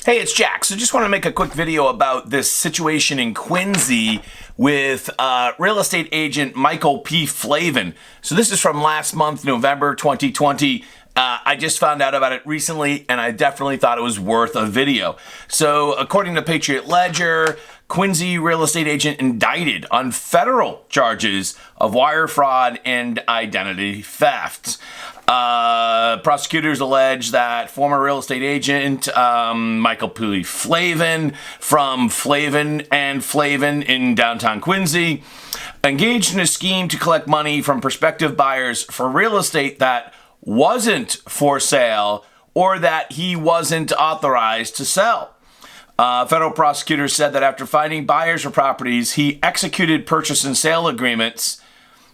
Hey, it's Jack. So just want to make a quick video about this situation in Quincy with real estate agent Michael P Flavin. So this is from last month, November 2020. I just found out about it recently, and I definitely thought it was worth a video. So according to Patriot Ledger, Quincy real estate agent indicted on federal charges of wire fraud and identity theft. Prosecutors allege that former real estate agent Michael P Flavin from Flavin and Flavin in downtown Quincy engaged in a scheme to collect money from prospective buyers for real estate that wasn't for sale or that he wasn't authorized to sell. Federal prosecutors said that after finding buyers for properties, he executed purchase and sale agreements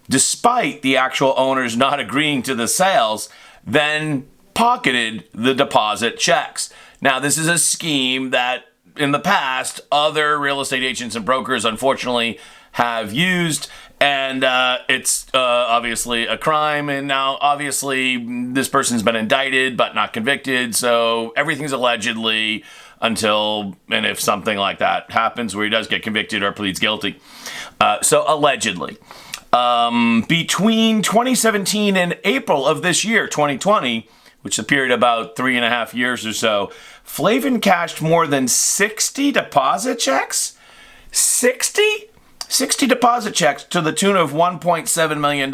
despite the actual owners not agreeing to the sales, then pocketed the deposit checks. Now, this is a scheme that in the past, other real estate agents and brokers, unfortunately, have used, and it's obviously a crime, and now obviously this person's been indicted but not convicted, so everything's allegedly until and if something like that happens where he does get convicted or pleads guilty. So allegedly. Between 2017 and April of this year, 2020, which is a period about 3.5 years or so, Flavin cashed more than 60 deposit checks? 60 deposit checks to the tune of $1.7 million.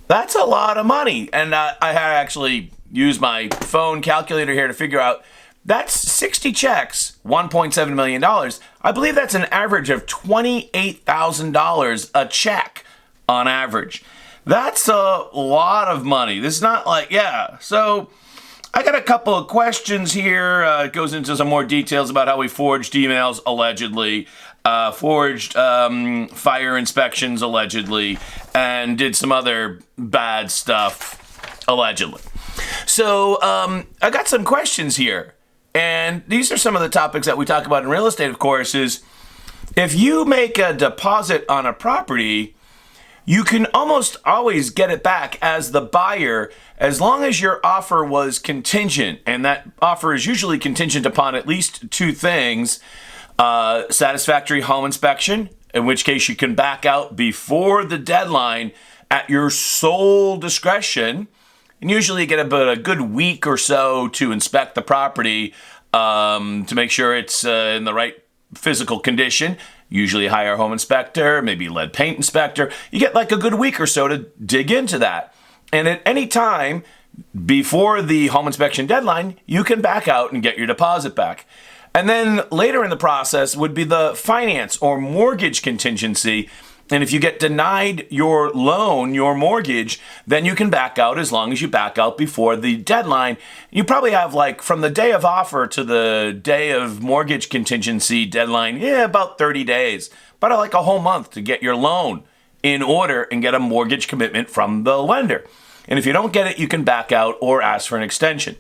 That's a lot of money. And I had actually used my phone calculator here to figure out that's 60 checks, $1.7 million. I believe that's an average of $28,000 a check on average. That's a lot of money. This is not like, yeah. So I got a couple of questions here. It goes into some more details about how we forged emails, allegedly, forged fire inspections, allegedly, and did some other bad stuff, allegedly. So I got some questions here. And these are some of the topics that we talk about in real estate, of course, is if you make a deposit on a property, you can almost always get it back as the buyer as long as your offer was contingent. And that offer is usually contingent upon at least two things: satisfactory home inspection, in which case you can back out before the deadline at your sole discretion. And usually you get about a good week or so to inspect the property to make sure it's in the right physical condition. Usually hire a home inspector, maybe lead paint inspector. You get like a good week or so to dig into that. And at any time before the home inspection deadline, you can back out and get your deposit back. And then later in the process would be the finance or mortgage contingency. And if you get denied your loan, your mortgage, then you can back out as long as you back out before the deadline. You probably have like from the day of offer to the day of mortgage contingency deadline, about 30 days, about like a whole month to get your loan in order and get a mortgage commitment from the lender. And if you don't get it, you can back out or ask for an extension.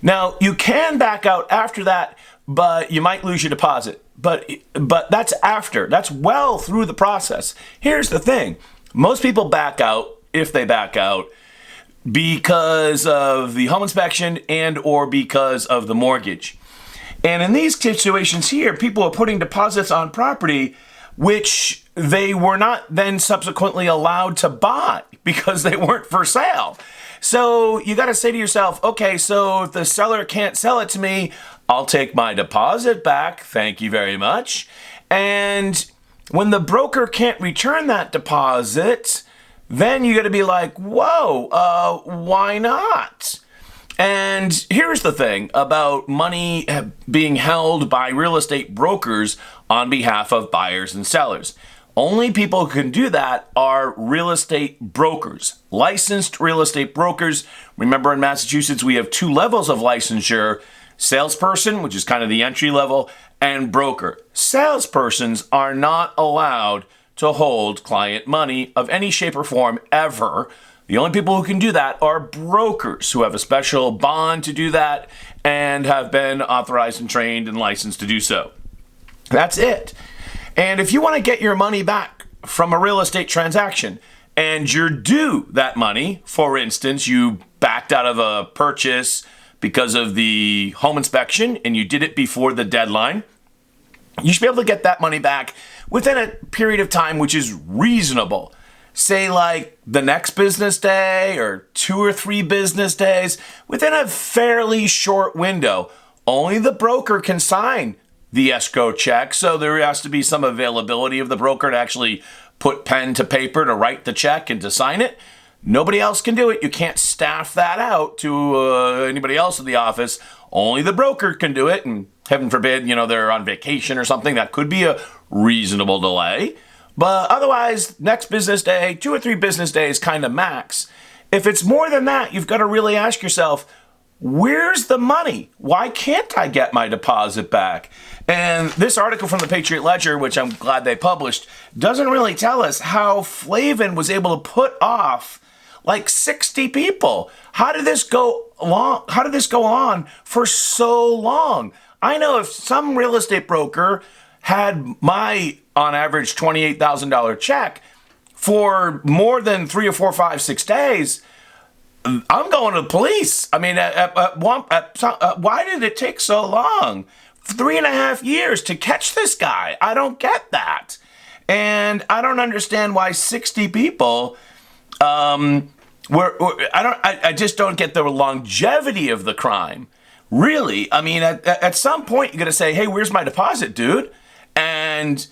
Now, you can back out after that, but you might lose your deposit. But that's after. That's well through the process. Here's the thing. Most people back out, if they back out, because of the home inspection and or because of the mortgage. And in these situations here, people are putting deposits on property which they were not then subsequently allowed to buy because they weren't for sale. So you got to say to yourself, okay, so if the seller can't sell it to me, I'll take my deposit back. Thank you very much. And when the broker can't return that deposit, then you got to be like, whoa, why not? And here's the thing about money being held by real estate brokers on behalf of buyers and sellers. Only people who can do that are real estate brokers, licensed real estate brokers. Remember, in Massachusetts, we have two levels of licensure: salesperson, which is kind of the entry level, and broker. Salespersons are not allowed to hold client money of any shape or form ever. The only people who can do that are brokers who have a special bond to do that and have been authorized and trained and licensed to do so. That's it. And if you want to get your money back from a real estate transaction and you're due that money, for instance, you backed out of a purchase because of the home inspection and you did it before the deadline, you should be able to get that money back within a period of time which is reasonable. Say like the next business day or 2 or 3 business days, within a fairly short window. Only the broker can sign the escrow check, so there has to be some availability of the broker to actually put pen to paper to write the check and to sign it. Nobody else can do it. You can't staff that out to anybody else in the office. Only the broker can do it, and heaven forbid, they're on vacation or something. That could be a reasonable delay. But otherwise, next business day, 2 or 3 business days kind of max. If it's more than that, you've got to really ask yourself, where's the money? Why can't I get my deposit back? And this article from the Patriot Ledger, which I'm glad they published, doesn't really tell us how Flavin was able to put off like 60 people. How did this go on for so long? I know if some real estate broker had my, on average, $28,000 check for more than 3 or 4, 5, 6 days, I'm going to the police. I mean, why did it take so long? 3.5 years to catch this guy. I don't get that. And I don't understand why 60 people, I just don't get the longevity of the crime. Really, I mean, at some point, you're going to say, hey, where's my deposit, dude? And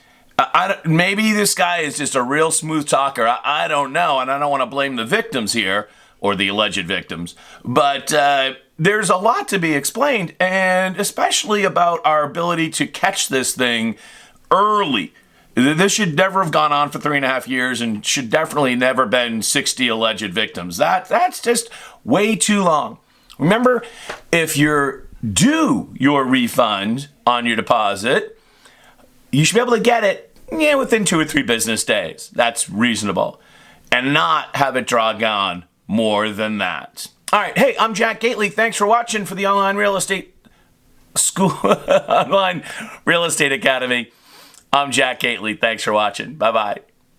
maybe this guy is just a real smooth talker. I don't know, and I don't want to blame the victims here, or the alleged victims. But there's a lot to be explained, and especially about our ability to catch this thing early. This should never have gone on for 3.5 years and should definitely never been 60 alleged victims. That's just way too long. Remember, if you're due your refund on your deposit, you should be able to get it within 2 or 3 business days. That's reasonable. And not have it drag on more than that. All right. Hey, I'm Jack Gately. Thanks for watching for the Online Real Estate School, Online Real Estate Academy. I'm Jack Gately. Thanks for watching. Bye-bye.